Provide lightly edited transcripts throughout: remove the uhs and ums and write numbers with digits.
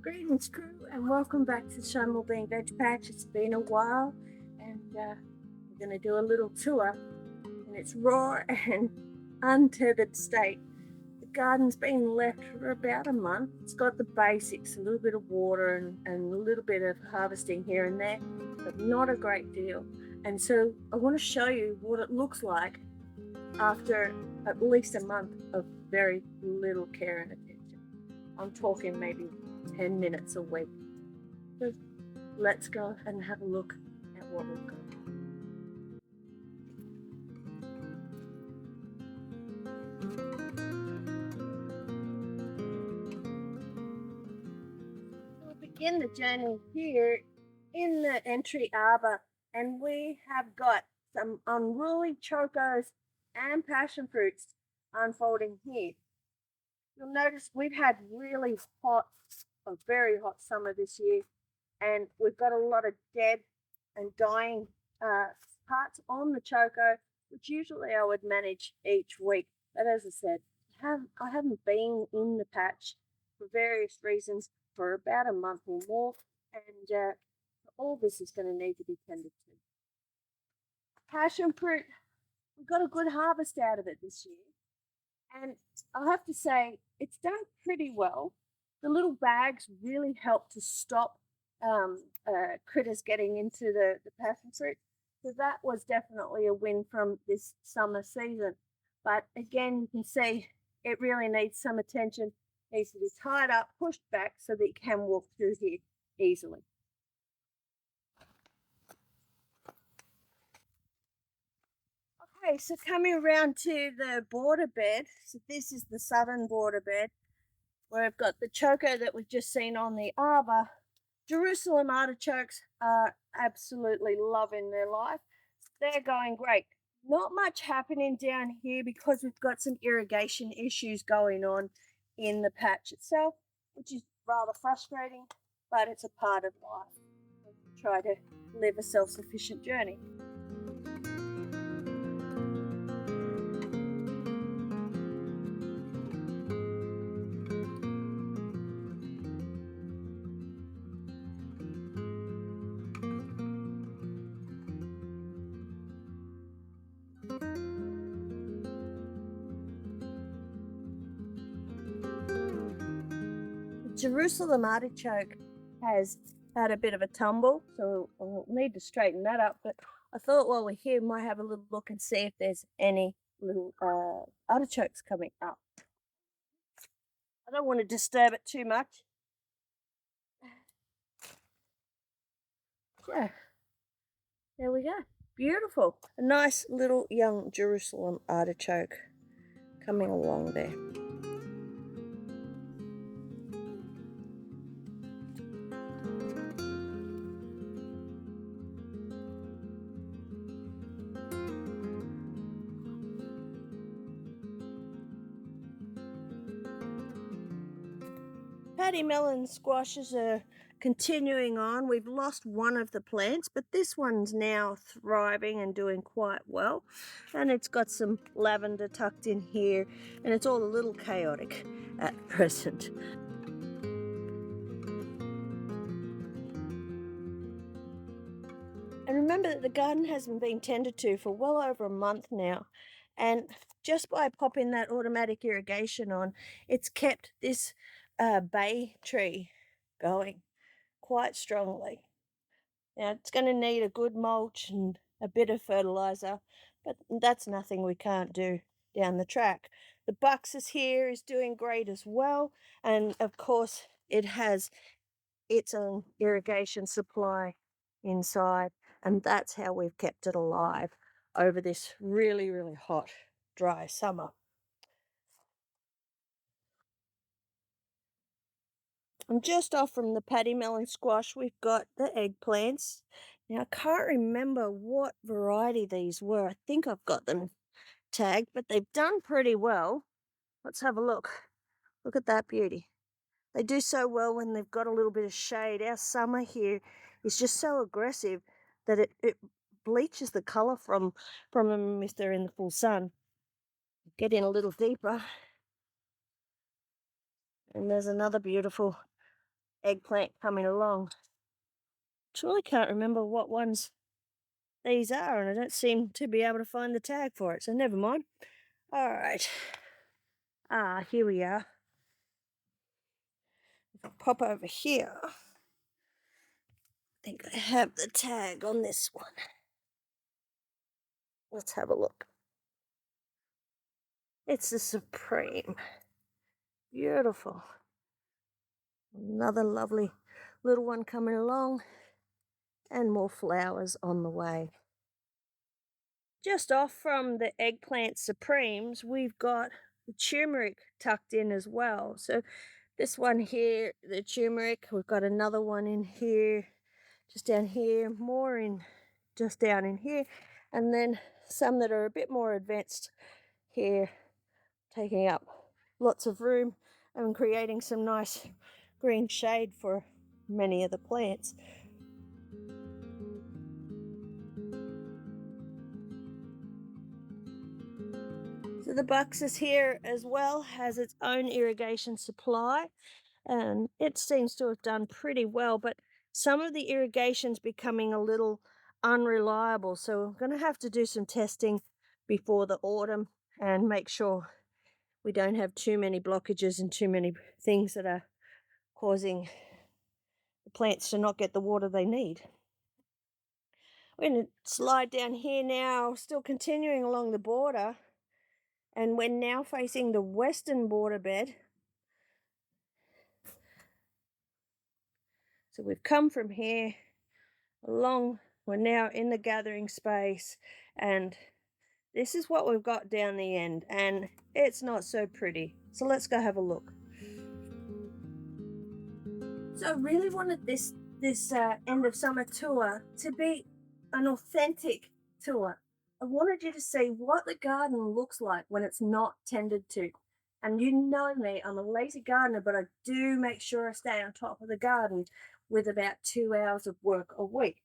Greetings, crew, and welcome back to Summer VegPatch. It's been a while, and we're going to do a little tour in its raw and untethered state. The garden's been left for about a month. It's got the basics, a little bit of water and a little bit of harvesting here and there, but not a great deal. And so I want to show you what it looks like after at least a month of very little care and attention. I'm talking maybe 10 minutes a week. So let's go and have a look at what we've got. We'll begin the journey here in the entry arbor, and we have got some unruly chocos and passion fruits unfolding here. You'll notice we've had really hot, a very hot summer this year, and we've got a lot of dead and dying parts on the choco, which usually I would manage each week. But as I said, I haven't been in the patch for various reasons for about a month or more, and all this is going to need to be tended to. Passion fruit, we got a good harvest out of it this year, and I have to say it's done pretty well. The little bags really help to stop critters getting into the passion fruit. So that was definitely a win from this summer season. But again, you can see it really needs some attention. It needs to be tied up, pushed back so that you can walk through here easily. Okay, so coming around to the border bed. So this is the southern border bed, where I've got the choco that we've just seen on the arbor. Jerusalem artichokes are absolutely loving their life. They're going great. Not much happening down here because we've got some irrigation issues going on in the patch itself, which is rather frustrating, but it's a part of life. We try to live a self-sufficient journey. Jerusalem artichoke has had a bit of a tumble, so we'll need to straighten that up. But I thought while we're here, we might have a little look and see if there's any little artichokes coming up. I don't want to disturb it too much. Yeah, there we go. Beautiful. A nice little young Jerusalem artichoke coming along there. Paddy melon squashes are continuing on. We've lost one of the plants, but this one's now thriving and doing quite well. And it's got some lavender tucked in here, and it's all a little chaotic at present. And remember that the garden hasn't been tended to for well over a month now. And just by popping that automatic irrigation on, it's kept this bay tree going quite strongly. Now it's going to need a good mulch and a bit of fertilizer, but that's nothing we can't do down the track. The Buxus here is doing great as well, and of course it has its own irrigation supply inside, and that's how we've kept it alive over this really, really hot, dry summer. I'm just off from the paddy melon squash. We've got the eggplants. Now, I can't remember what variety these were. I think I've got them tagged, but they've done pretty well. Let's have a look. Look at that beauty. They do so well when they've got a little bit of shade. Our summer here is just so aggressive that it bleaches the colour from them if they're in the full sun. Get in a little deeper. And there's another beautiful eggplant coming along. Truly can't remember what ones these are, and I don't seem to be able to find the tag for it, so never mind. All right. Here we are. If I pop over here, I think I have the tag on this one. Let's have a look. It's the Supreme. Beautiful. Another lovely little one coming along, and more flowers on the way. Just off from the Eggplant Supremes, we've got the turmeric tucked in as well. So this one here, the turmeric, we've got another one in here, just down here, more in just down in here, and then some that are a bit more advanced here, taking up lots of room and creating some nice green shade for many of the plants. So the Buxus here as well has its own irrigation supply, and it seems to have done pretty well, but some of the irrigation's becoming a little unreliable, so we're going to have to do some testing before the autumn and make sure we don't have too many blockages and too many things that are causing the plants to not get the water they need. We're going to slide down here now, still continuing along the border, and we're now facing the western border bed. So we've come from here along, we're now in the gathering space, and this is what we've got down the end, and it's not so pretty. So let's go have a look. So I really wanted this end of summer tour to be an authentic tour. I wanted you to see what the garden looks like when it's not tended to. And you know me, I'm a lazy gardener, but I do make sure I stay on top of the garden with about 2 hours of work a week.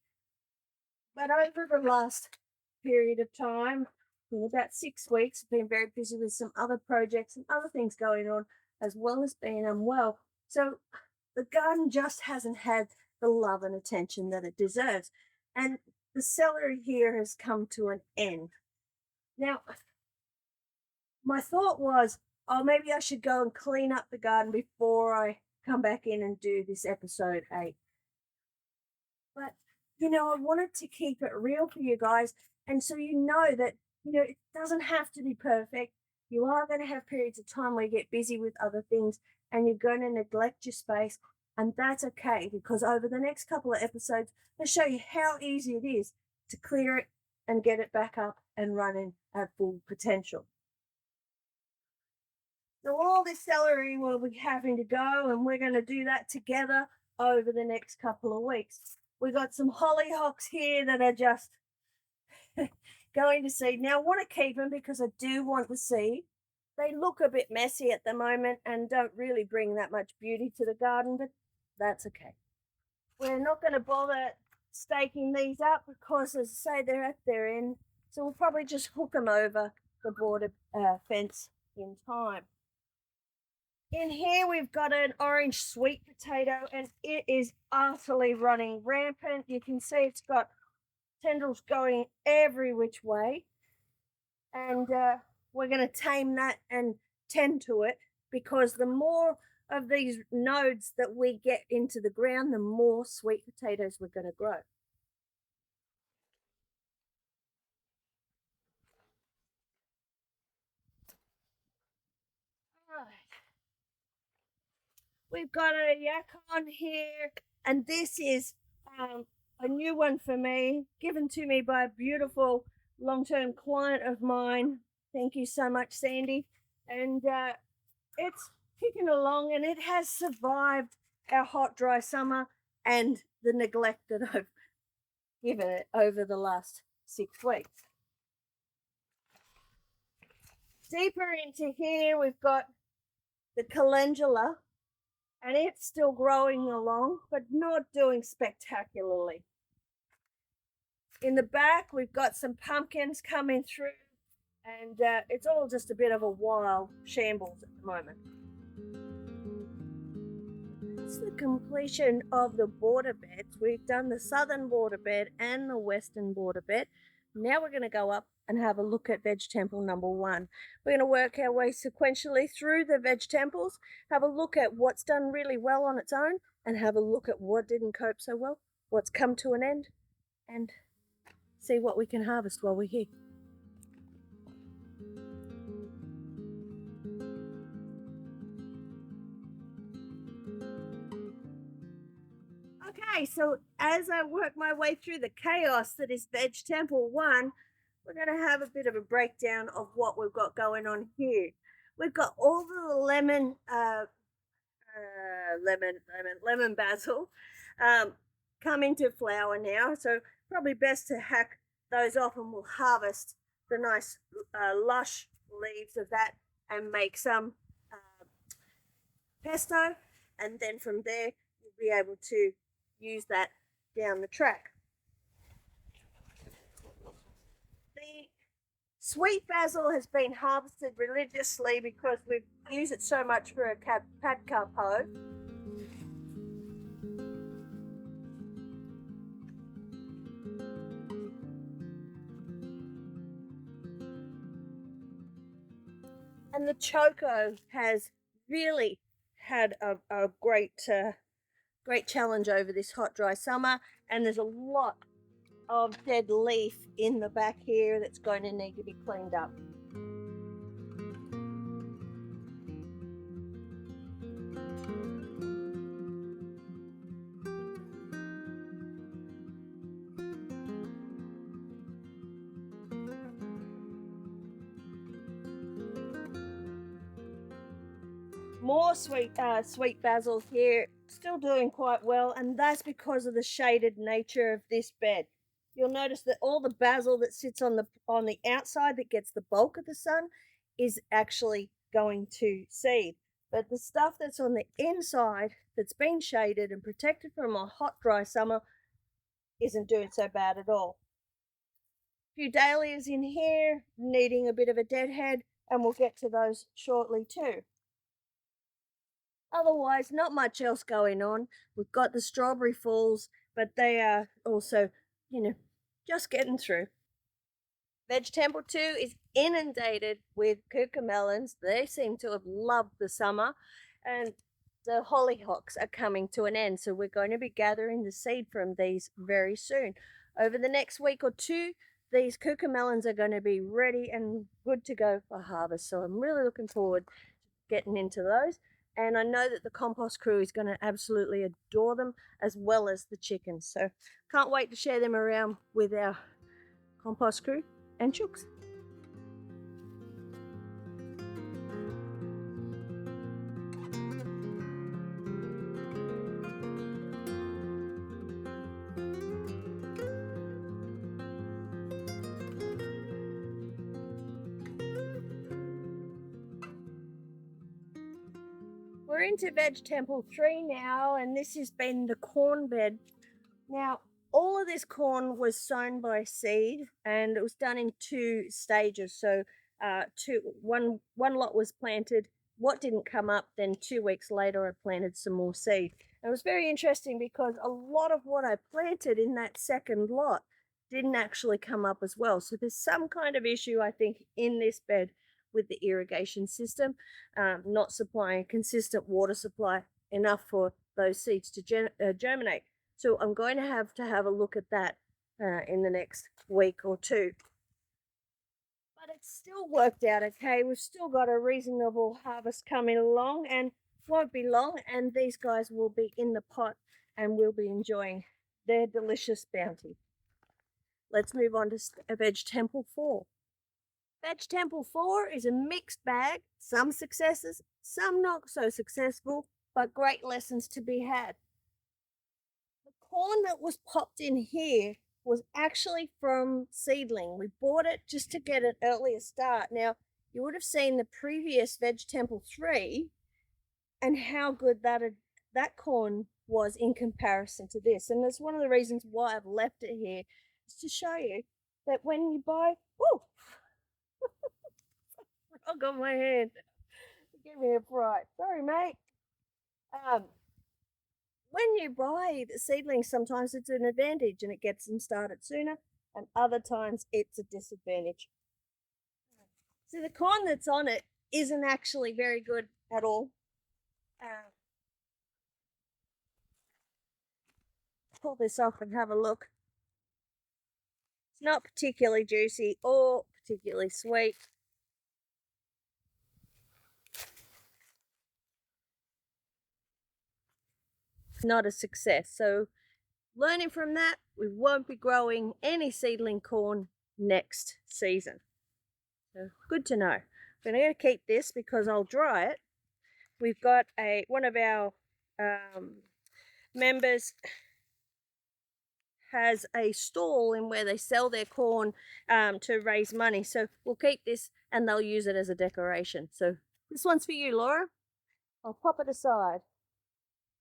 But over the last period of time, about 6 weeks, I've been very busy with some other projects and other things going on, as well as being unwell. So the garden just hasn't had the love and attention that it deserves. And the celery here has come to an end. Now, my thought was, oh, maybe I should go and clean up the garden before I come back in and do this episode 8. But, I wanted to keep it real for you guys. And so you know that, it doesn't have to be perfect. You are going to have periods of time where you get busy with other things and you're going to neglect your space. And that's okay, because over the next couple of episodes, I'll show you how easy it is to clear it and get it back up and running at full potential. So all this celery will be having to go, and we're going to do that together over the next couple of weeks. We've got some hollyhocks here that are just going to seed. Now I want to keep them because I do want the seed. They look a bit messy at the moment and don't really bring that much beauty to the garden, but that's okay. We're not going to bother staking these up because, as I say, they're at their end. So we'll probably just hook them over the border fence in time. In here, we've got an orange sweet potato, and it is utterly running rampant. You can see it's got tendrils going every which way. And we're going to tame that and tend to it, because the more of these nodes that we get into the ground, the more sweet potatoes we're going to grow. All right. We've got a yacon here, and this is a new one for me, given to me by a beautiful long-term client of mine. Thank you so much, Sandy. And it's kicking along, and it has survived our hot, dry summer and the neglect that I've given it over the last 6 weeks. Deeper into here, we've got the calendula, and it's still growing along, but not doing spectacularly. In the back, we've got some pumpkins coming through, and it's all just a bit of a wild shambles at the moment. that's the completion of the border beds. We've done the southern border bed and the western border bed. Now we're going to go up and have a look at Veg Temple number 1. We're going to work our way sequentially through the Veg Temples, have a look at what's done really well on its own, and have a look at what didn't cope so well, what's come to an end, and see what we can harvest while we're here. Okay, so as I work my way through the chaos that is Veg Temple 1, we're going to have a bit of a breakdown of what we've got going on here. We've got all the lemon basil come into flower now, so probably best to hack those off, and we'll harvest the nice lush leaves of that and make some pesto, and then from there you'll be able to use that down the track. The sweet basil has been harvested religiously because we've used it so much for a pad carpo. And the choco has really had a great challenge over this hot, dry summer, and there's a lot of dead leaf in the back here that's going to need to be cleaned up. More sweet basil here, still doing quite well, and that's because of the shaded nature of this bed. You'll notice that all the basil that sits on the outside that gets the bulk of the sun is actually going to seed. But the stuff that's on the inside that's been shaded and protected from a hot, dry summer isn't doing so bad at all. A few dahlias in here needing a bit of a deadhead, and we'll get to those shortly too. Otherwise, not much else going on. We've got the strawberry falls, but they are also, just getting through. Veg Temple 2 is inundated with Cuc Melons. They seem to have loved the summer, and the hollyhocks are coming to an end. So we're going to be gathering the seed from these very soon. Over the next week or two, these Cuc Melons are going to be ready and good to go for harvest. So I'm really looking forward to getting into those. And I know that the compost crew is going to absolutely adore them, as well as the chickens. So can't wait to share them around with our compost crew and chooks. We're into Veg Temple 3 now, and this has been the corn bed. Now, all of this corn was sown by seed, and it was done in 2 stages. So one lot was planted. What didn't come up, then 2 weeks later I planted some more seed. And it was very interesting because a lot of what I planted in that second lot didn't actually come up as well. So there's some kind of issue, I think, in this bed with the irrigation system, not supplying consistent water supply enough for those seeds to germinate. So I'm going to have a look at that in the next week or two. But it's still worked out okay. We've still got a reasonable harvest coming along, and won't be long, and these guys will be in the pot and we'll be enjoying their delicious bounty. Let's move on to Veg Temple 4. Veg Temple 4 is a mixed bag, some successes, some not so successful, but great lessons to be had. The corn that was popped in here was actually from seedling. We bought it just to get an earlier start. Now, you would have seen the previous Veg Temple 3 and how good that corn was in comparison to this. And that's one of the reasons why I've left it here, is to show you that when you buy, frog on my hand. Give me a fright. Sorry, mate. when you buy the seedlings, sometimes it's an advantage and it gets them started sooner, and other times it's a disadvantage. So the corn that's on it isn't actually very good at all. Pull this off and have a look. It's not particularly juicy or particularly sweet. Not a success. So learning from that, we won't be growing any seedling corn next season. So good to know. I'm going to keep this because I'll dry it. We've got one of our members has a stall in where they sell their corn to raise money. So we'll keep this and they'll use it as a decoration. So this one's for you, Laura. I'll pop it aside.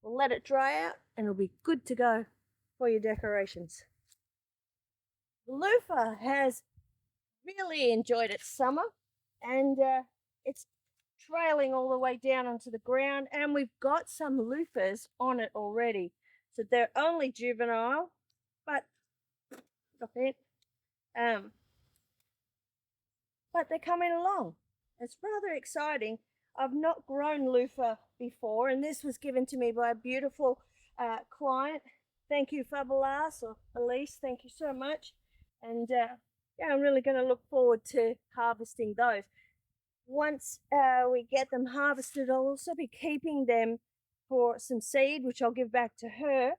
We'll let it dry out and it'll be good to go for your decorations. The loofah has really enjoyed its summer, and it's trailing all the way down onto the ground, and we've got some loofahs on it already. So they're only juvenile, but they're coming along. It's rather exciting. I've not grown loofah before, and this was given to me by a beautiful client. Thank you, Fabulas or Elise. Thank you so much. And yeah, I'm really going to look forward to harvesting those. Once we get them harvested, I'll also be keeping them for some seed, which I'll give back to her.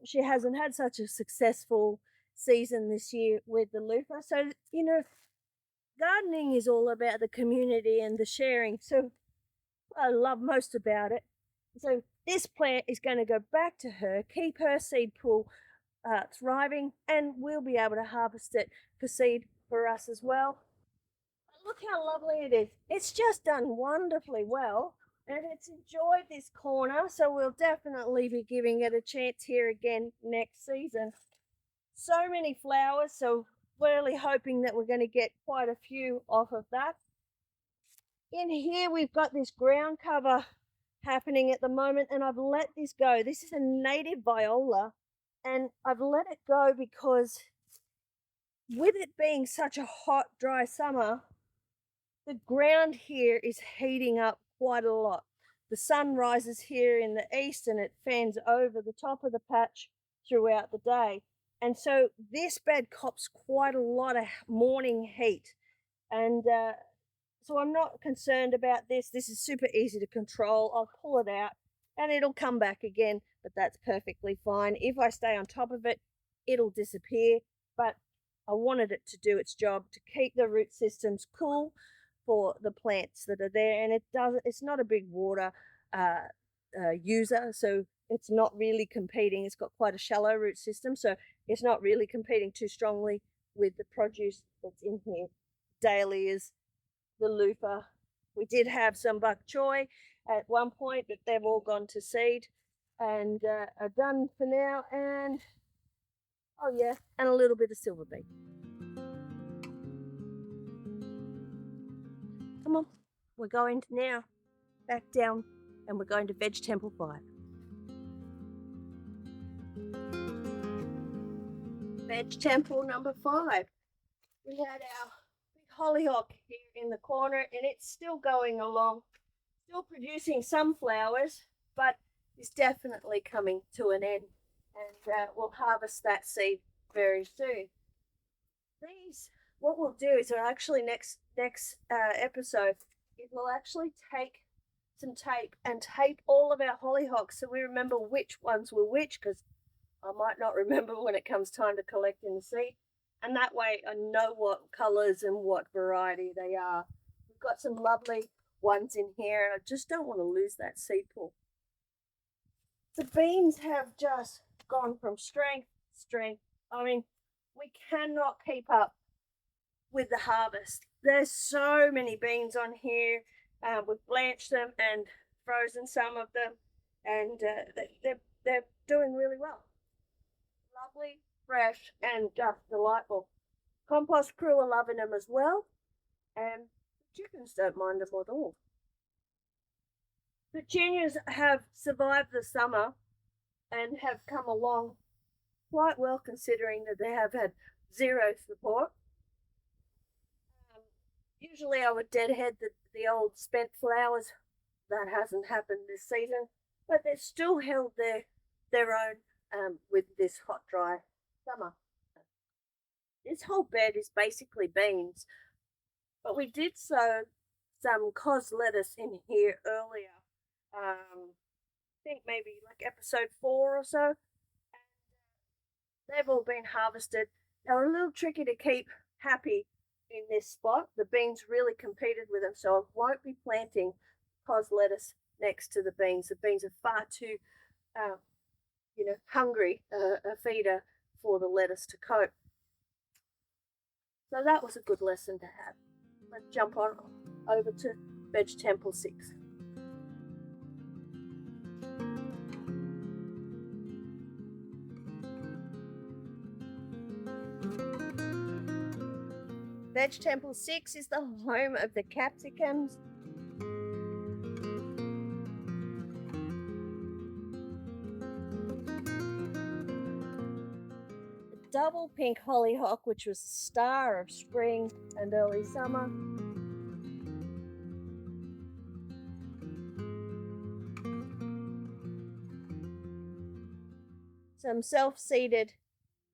She hasn't had such a successful season this year with the loofah. So, you know, gardening is all about the community and the sharing. So I love most about it. So this plant is going to go back to her, keep her seed pool thriving, and we'll be able to harvest it for seed for us as well. Look how lovely it is. It's just done wonderfully well, and it's enjoyed this corner, so we'll definitely be giving it a chance here again next season. So many flowers, so we're really hoping that we're going to get quite a few off of that. In here we've got this ground cover happening at the moment, and I've let this go. This is a native viola, and I've let it go because with it being such a hot, dry summer, the ground here is heating up quite a lot. The sun rises here in the east and it fans over the top of the patch throughout the day. And so this bed cops quite a lot of morning heat. And so I'm not concerned about this. This is super easy to control. I'll pull it out and it'll come back again, but that's perfectly fine. If I stay on top of it, it'll disappear. But I wanted it to do its job to keep the root systems cool for the plants that are there, and it's not a big water user, so it's not really competing. It's got quite a shallow root system, so it's not really competing too strongly with the produce that's in here. Dahlias, the loofah. We did have some bok choy at one point, but they've all gone to seed and are done for now. And oh yeah, and a little bit of silver beet. Come on, we're going now back down and we're going to Veg Temple 5. Veg Temple number 5. We had our big hollyhock here in the corner and it's still going along, still producing some flowers, but it's definitely coming to an end, and we'll harvest that seed very soon. These, what we'll do is we'll actually next episode, it will actually take some tape and tape all of our hollyhocks so we remember which ones were which, because I might not remember when it comes time to collect in the seed, and that way I know what colours and what variety they are. We've got some lovely ones in here and I just don't want to lose that seed pool. The beans have just gone from strength to strength. I mean, we cannot keep up with the harvest. There's so many beans on here. We've blanched them and frozen some of them, and they're doing really well. Lovely, fresh, and just delightful. Compost crew are loving them as well, and the chickens don't mind them at all. Petunias have survived the summer, and have come along quite well considering that they have had zero support. Usually I would deadhead the old spent flowers. That hasn't happened this season, but they've still held their own with this hot, dry summer. This whole bed is basically beans, but we did sow some cos lettuce in here earlier. I think maybe like episode 4 or so. They've all been harvested. They were a little tricky to keep happy in this spot. The beans really competed with them, so I won't be planting cos lettuce next to the beans. The beans are far too, hungry a feeder for the lettuce to cope. So that was a good lesson to have. Let's jump on over to Veg Temple 6. Veg Temple 6 is the home of the capsicums. The double pink hollyhock, which was the star of spring and early summer. Some self-seeded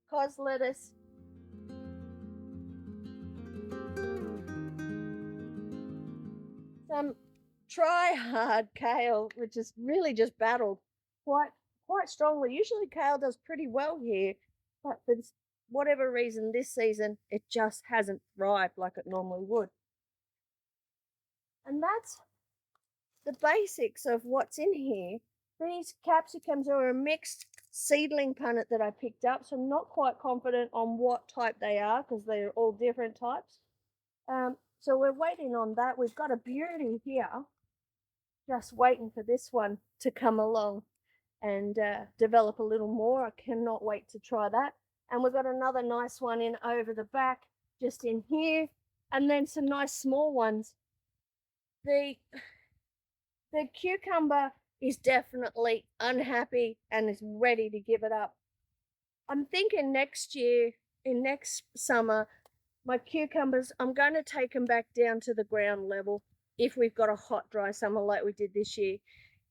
cos lettuce. Some try-hard kale, which is really just battled quite strongly. Usually kale does pretty well here, but for whatever reason this season it just hasn't thrived like it normally would. And that's the basics of what's in here. These capsicums are a mixed seedling punnet that I picked up, so I'm not quite confident on what type they are because they're all different types. So we're waiting on that. We've got a beauty here, just waiting for this one to come along and develop a little more. I cannot wait to try that. And we've got another nice one in over the back, just in here, and then some nice small ones. The cucumber is definitely unhappy and is ready to give it up. I'm thinking next summer, my cucumbers, I'm going to take them back down to the ground level if we've got a hot, dry summer like we did this year.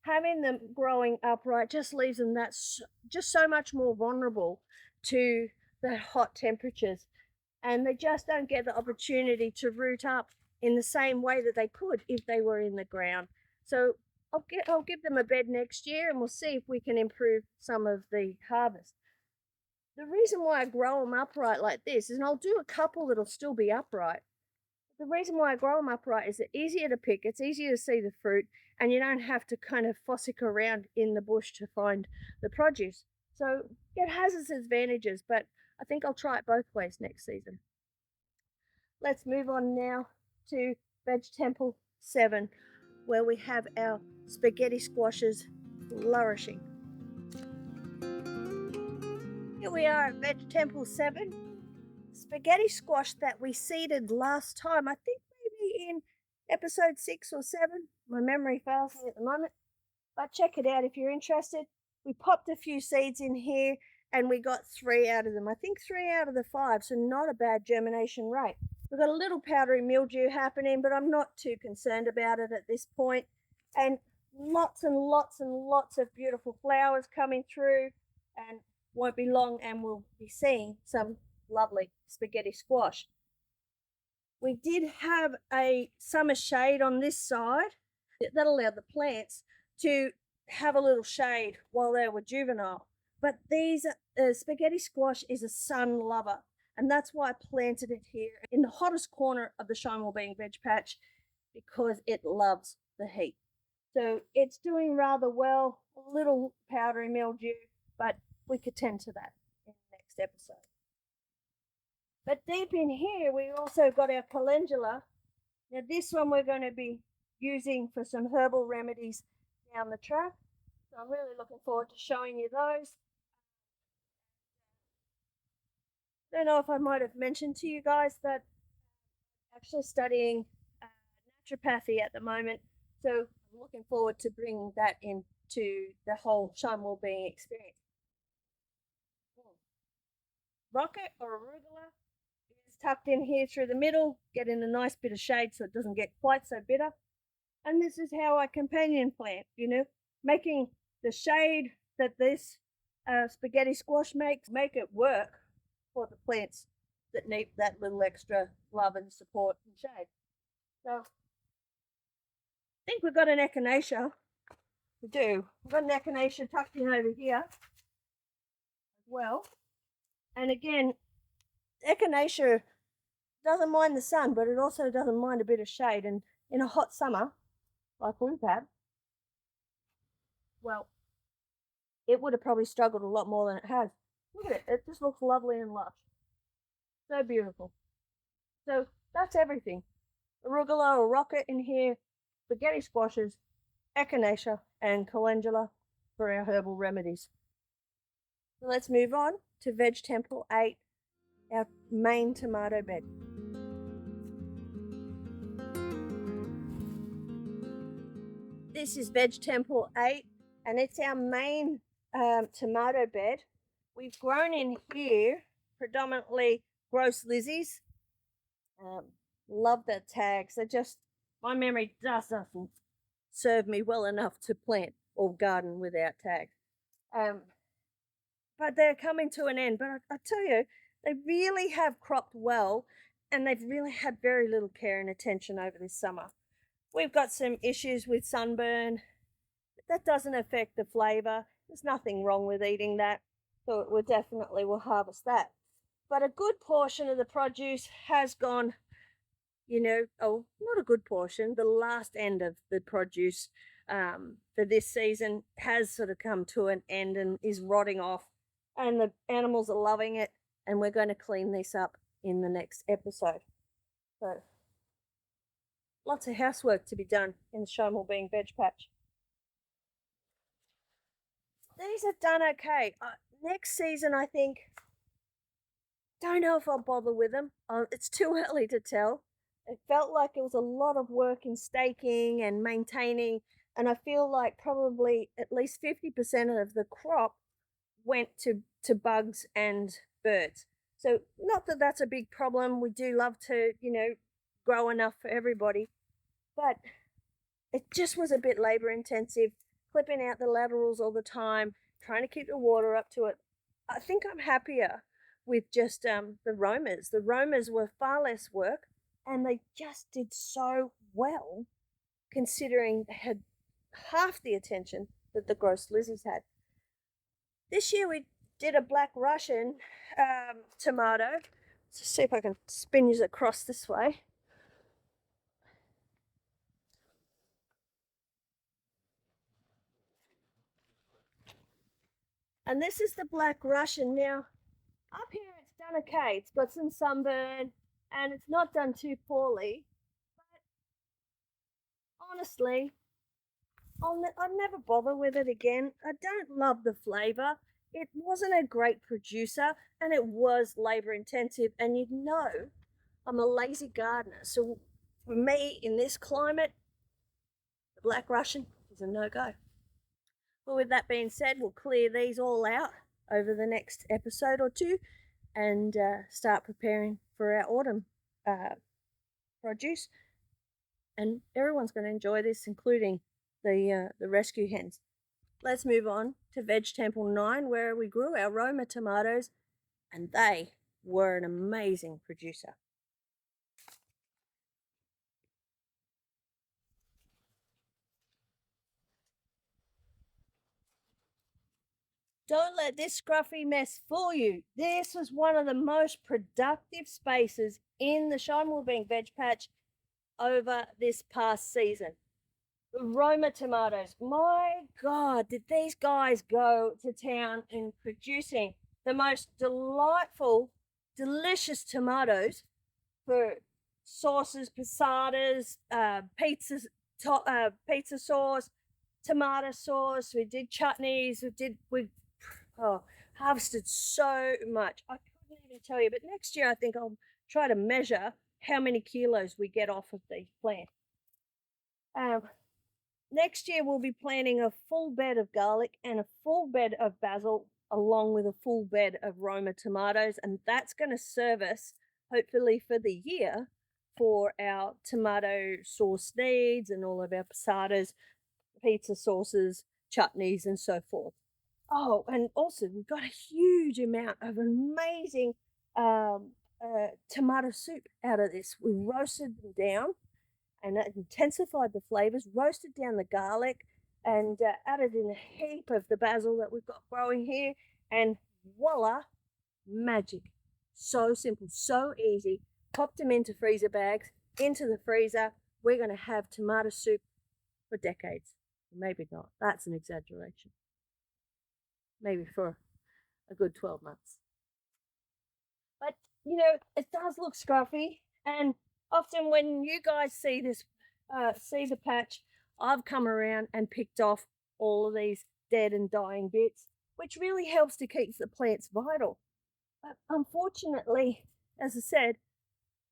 Having them growing upright just leaves them just so much more vulnerable to the hot temperatures, and they just don't get the opportunity to root up in the same way that they could if they were in the ground. So I'll give them a bed next year and we'll see if we can improve some of the harvest. The reason why I grow them upright like this is, and I'll do a couple that'll still be upright. The reason why I grow them upright is it's easier to pick, it's easier to see the fruit, and you don't have to kind of fossick around in the bush to find the produce. So it has its advantages, but I think I'll try it both ways next season. Let's move on now to Veg Temple 7, where we have our spaghetti squashes flourishing. Here we are at Veg Temple 7. Spaghetti squash that we seeded last time, I think maybe in episode 6 or 7. My memory fails me at the moment, but check it out if you're interested. We popped a few seeds in here and we got 3 out of them. I think 3 out of the 5, so not a bad germination rate. We've got a little powdery mildew happening, but I'm not too concerned about it at this point. And lots and lots and lots of beautiful flowers coming through, and won't be long and we'll be seeing some lovely spaghetti squash. We did have a summer shade on this side that allowed the plants to have a little shade while they were juvenile. But these spaghetti squash is a sun lover, and that's why I planted it here in the hottest corner of the Summer VegPatch, because it loves the heat. So it's doing rather well, a little powdery mildew, but we could tend to that in the next episode. But deep in here, we also got our calendula. Now this one we're going to be using for some herbal remedies down the track. So I'm really looking forward to showing you those. I don't know if I might have mentioned to you guys that I'm actually studying naturopathy at the moment. So I'm looking forward to bringing that into the whole Summer well-being experience. Rocket or arugula is tucked in here through the middle, getting a nice bit of shade so it doesn't get quite so bitter. And this is how I companion plant, making the shade that this spaghetti squash makes, make it work for the plants that need that little extra love and support and shade. So I think we've got an echinacea. We do. We've got an echinacea tucked in over here as well. And again, echinacea doesn't mind the sun, but it also doesn't mind a bit of shade. And in a hot summer, like we've had, well, it would have probably struggled a lot more than it has. Look at it. It just looks lovely and lush. So beautiful. So that's everything. Arugula or rocket in here, spaghetti squashes, echinacea, and calendula for our herbal remedies. So let's move on to Veg Temple 8, our main tomato bed. This is Veg Temple 8, and it's our main tomato bed. We've grown in here predominantly gross lizzies. Love the tags. My memory just doesn't serve me well enough to plant or garden without tags. But they're coming to an end. But I tell you, they really have cropped well, and they've really had very little care and attention over this summer. We've got some issues with sunburn. That doesn't affect the flavour. There's nothing wrong with eating that, so we'll harvest that. But a good portion of the produce has gone, not a good portion, the last end of the produce for this season has sort of come to an end and is rotting off, and the animals are loving it, and we're going to clean this up in the next episode. So lots of housework to be done in the Summer well-being Veg Patch. These have done okay. Next season, I think, don't know if I'll bother with them. It's too early to tell. It felt like it was a lot of work in staking and maintaining, and I feel like probably at least 50% of the crop went to bugs and birds. So not that that's a big problem. We do love to, grow enough for everybody, but it just was a bit labor intensive, clipping out the laterals all the time, trying to keep the water up to it. I think I'm happier with just the Romas. The Romas were far less work, and they just did so well considering they had half the attention that the gross lizzies had. This year we did a Black Russian tomato. Let's see if I can spin you across this way. And this is the Black Russian. Now, up here it's done okay. It's got some sunburn, and it's not done too poorly. But honestly, I'd never bother with it again. I don't love the flavour. It wasn't a great producer, and it was labor intensive. And I'm a lazy gardener. So for me, in this climate, the Black Russian is a no-go. Well, with that being said, we'll clear these all out over the next episode or two and start preparing for our autumn produce. And everyone's going to enjoy this, including the rescue hens. Let's move on to Veg Temple 9, where we grew our Roma tomatoes, and they were an amazing producer. Don't let this scruffy mess fool you. This was one of the most productive spaces in the Summer well-being Veg Patch over this past season. The Roma tomatoes, my God, did these guys go to town in producing the most delightful, delicious tomatoes for sauces, passadas, pizza sauce, tomato sauce. We did chutneys. We harvested so much. I couldn't even tell you. But next year, I think I'll try to measure how many kilos we get off of these plants. next year we'll be planting a full bed of garlic and a full bed of basil, along with a full bed of Roma tomatoes, and that's going to serve us hopefully for the year for our tomato sauce needs and all of our passatas, pizza sauces, chutneys, and so forth. Oh, and also we've got a huge amount of amazing tomato soup out of this. We roasted them down and that intensified the flavors, roasted down the garlic, and added in a heap of the basil that we've got growing here, and voila, magic. So simple, so easy. Popped them into freezer bags, into the freezer. We're going to have tomato soup for decades. Maybe not. That's an exaggeration. Maybe for a good 12 months. But, you know, it does look scruffy. And often when you guys see this, see the patch, I've come around and picked off all of these dead and dying bits, which really helps to keep the plants vital. But unfortunately, as I said,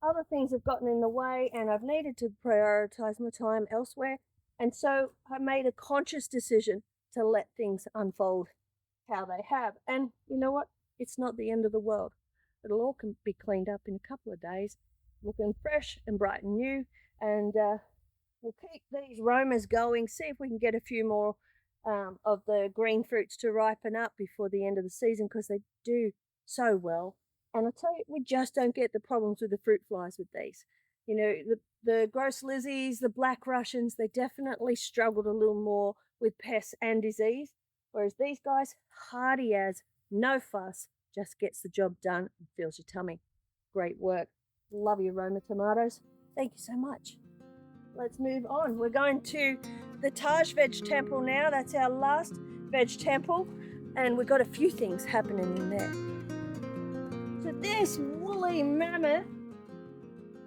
other things have gotten in the way and I've needed to prioritize my time elsewhere. And so I made a conscious decision to let things unfold how they have. And you know what? It's not the end of the world. It'll all be cleaned up in a couple of days, looking fresh and bright and new. And we'll keep these Romas going, see if we can get a few more of the green fruits to ripen up before the end of the season, because they do so well. And I tell you, we just don't get the problems with the fruit flies with these. You know, the gross lizzies, the black Russians, they definitely struggled a little more with pests and disease. Whereas these guys, hardy as, no fuss, just gets the job done and fills your tummy. Great work. Love your Roma tomatoes. Thank you so much. Let's move on. We're going to the Taj Veg Temple now. That's our last Veg Temple. And we've got a few things happening in there. So this woolly mammoth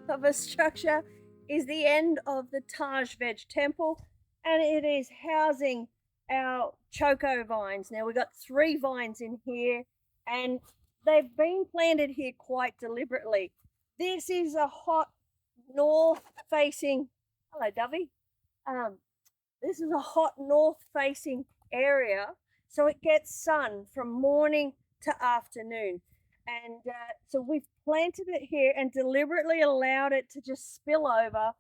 of a structure is the end of the Taj Veg Temple, and it is housing our choco vines. Now we've got 3 vines in here, and they've been planted here quite deliberately. This is a hot north-facing, hello Dovey, this is a hot north-facing area, so it gets sun from morning to afternoon. And so we've planted it here and deliberately allowed it to just spill over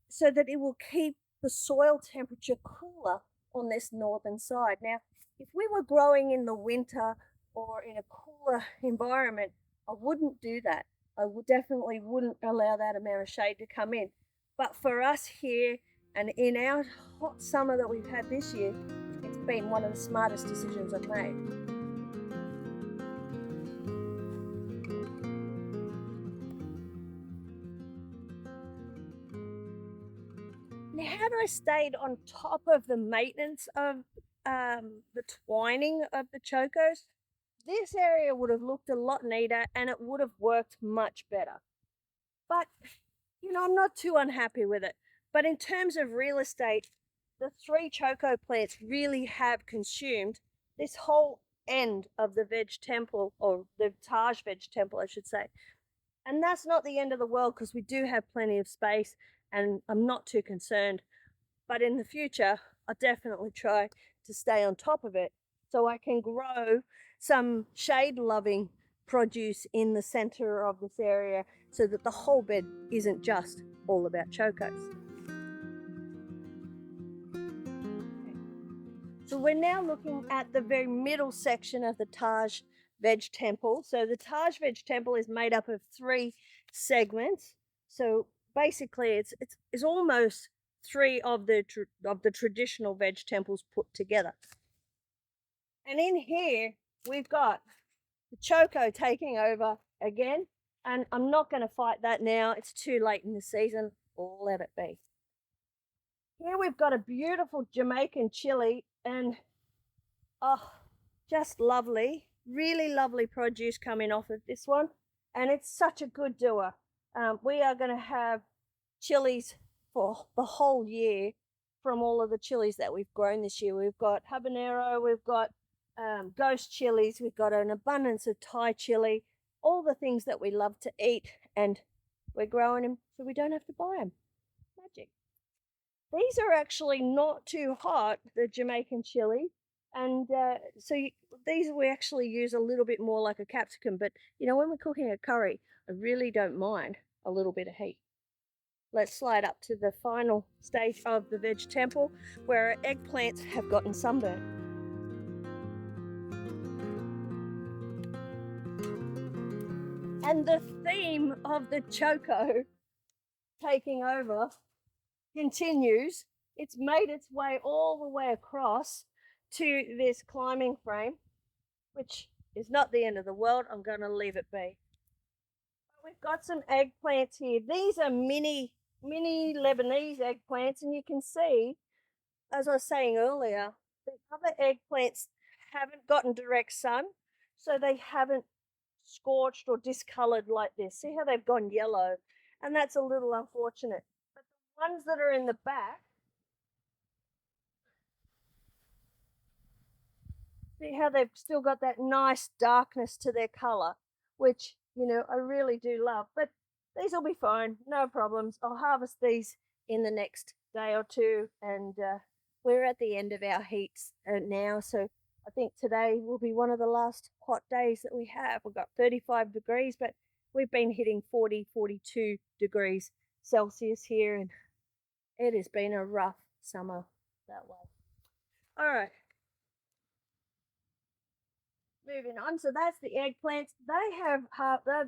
so that it will keep the soil temperature cooler on this northern side. Now, if we were growing in the winter or in a cooler environment, I wouldn't do that. I definitely wouldn't allow that amount of shade to come in. But for us here and in our hot summer that we've had this year, it's been one of the smartest decisions I've made. Now, had I stayed on top of the maintenance of the twining of the chocos, this area would have looked a lot neater and it would have worked much better. But, you know, I'm not too unhappy with it. But in terms of real estate, the 3 choco plants really have consumed this whole end of the Veg Temple, or the Taj Veg Temple, I should say. And that's not the end of the world, because we do have plenty of space and I'm not too concerned. But in the future, I'll definitely try to stay on top of it so I can grow some shade-loving produce in the center of this area so that the whole bed isn't just all about chocos. So we're now looking at the very middle section of the Taj Veg Temple. So the Taj Veg Temple is made up of 3 segments. So basically it's almost 3 of the traditional veg temples put together. And in here we've got the choco taking over again, and I'm not going to fight that now. It's too late in the season. I'll let it be. Here we've got a beautiful Jamaican chili, and oh, just lovely, really lovely produce coming off of this one, and it's such a good doer. We are going to have chilies for the whole year from all of the chilies that we've grown this year. We've got habanero, we've got ghost chilies, we've got an abundance of Thai chili, all the things that we love to eat, and we're growing them so we don't have to buy them. Magic. These are actually not too hot, the Jamaican chili. And these we actually use a little bit more like a capsicum. But, when we're cooking a curry, I really don't mind a little bit of heat. Let's slide up to the final stage of the Veg Temple where our eggplants have gotten sunburned. And the theme of the choco taking over continues. It's made its way all the way across to this climbing frame, which is not the end of the world. I'm going to leave it be. We've got some eggplants here. These are mini Lebanese eggplants, and you can see, as I was saying earlier, the other eggplants haven't gotten direct sun, so they haven't scorched or discolored like this. See how they've gone yellow? And that's a little unfortunate. But the ones that are in the back, see how they've still got that nice darkness to their color, which, I really do love. But these will be fine, no problems. I'll harvest these in the next day or two, and we're at the end of our heats now, so I think today will be one of the last hot days that we have. We've got 35 degrees, but we've been hitting 40, 42 degrees Celsius here, and it has been a rough summer that way. All right. Moving on, so that's the eggplants.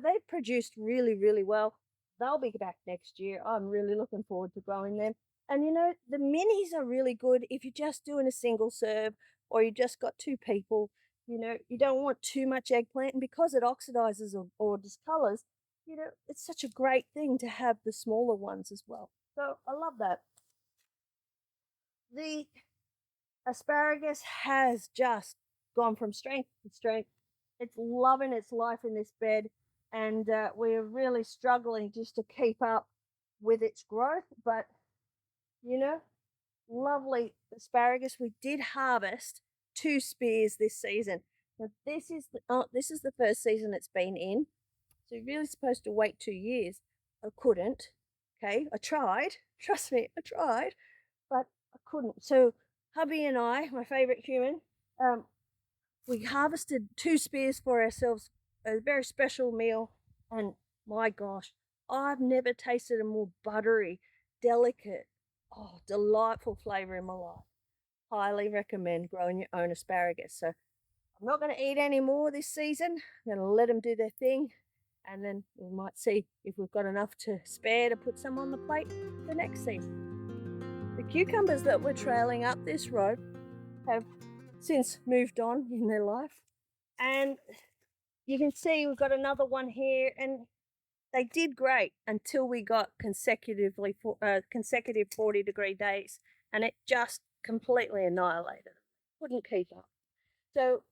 They've produced really, really well. They'll be back next year. I'm really looking forward to growing them. And the minis are really good if you're just doing a single serve or you just got two people. You don't want too much eggplant, and because it oxidizes or discolors, it's such a great thing to have the smaller ones as well. So I love that. The asparagus has just gone from strength to strength. It's loving its life in this bed, and we're really struggling just to keep up with its growth. But lovely asparagus. We did harvest 2 spears this season. Now this is the first season it's been in, so you're really supposed to wait 2 years. I couldn't. Okay, I tried. Trust me, I tried, but I couldn't. So hubby and I, my favorite human, we harvested 2 spears for ourselves, a very special meal, and my gosh, I've never tasted a more buttery, delicate, delightful flavor in my life. Highly recommend growing your own asparagus. So I'm not going to eat any more this season. I'm going to let them do their thing, and then we might see if we've got enough to spare to put some on the plate for next season. The cucumbers that we're trailing up this road have since moved on in their life, and you can see we've got another one here, and they did great until we got consecutive 40-degree days, and it just completely annihilated them. Couldn't keep up. So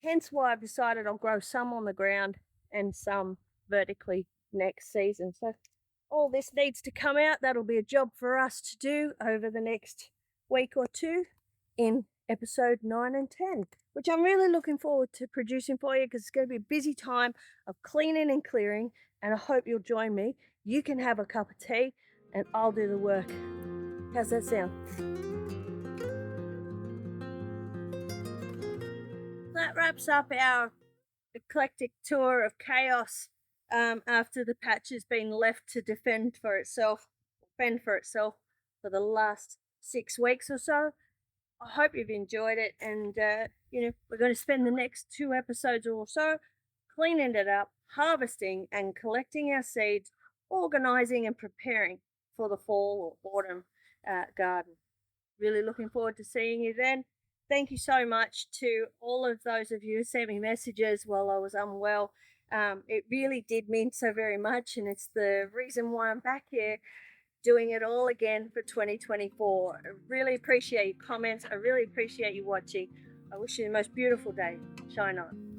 hence why I've decided I'll grow some on the ground and some vertically next season. So all this needs to come out. That'll be a job for us to do over the next week or two in episode 9 and 10, which I'm really looking forward to producing for you, because it's going to be a busy time of cleaning and clearing, and I hope you'll join me. You can have a cup of tea and I'll do the work. How's that sound? That wraps up our eclectic tour of chaos after the patch has been left to fend for itself for the last 6 weeks or so. I hope you've enjoyed it, and we're going to spend the next 2 episodes or so cleaning it up, harvesting and collecting our seeds, organizing and preparing for the fall or autumn garden. Really looking forward to seeing you then. Thank you so much to all of those of you who sent me messages while I was unwell. It really did mean so very much, and it's the reason why I'm back here doing it all again for 2024. I really appreciate your comments. I really appreciate you watching. I wish you the most beautiful day. Shine on.